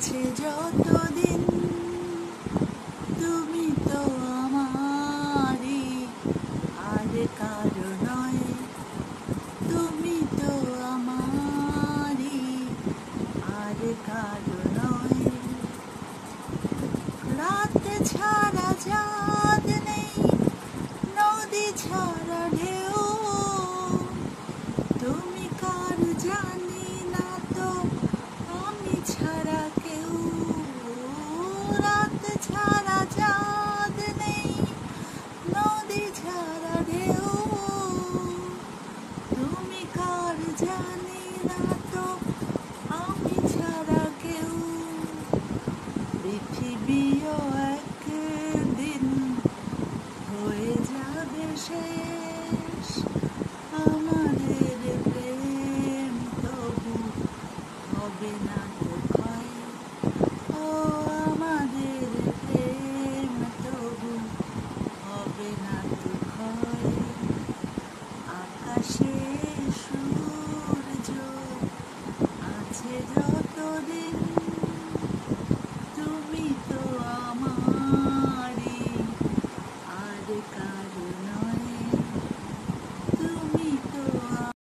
আছে যতদিন তুমি তো আমারই, আর কারো নয়। তুমি তো আমারই, আর কারো নয়। রাত ছাড়া চাঁদ নেই, নদী ছাড়া ঢেউ, তুমি কার জানি না তো, আমি ছাড়া কেউ। রাত ছাড়া চাঁদ নেই, নদী ছাড়া ঢেউ, তুমি কার জানি না তো, আমি ছাড়া কেউ। পৃথিবীও একদিন হয়ে যাবে শেষ।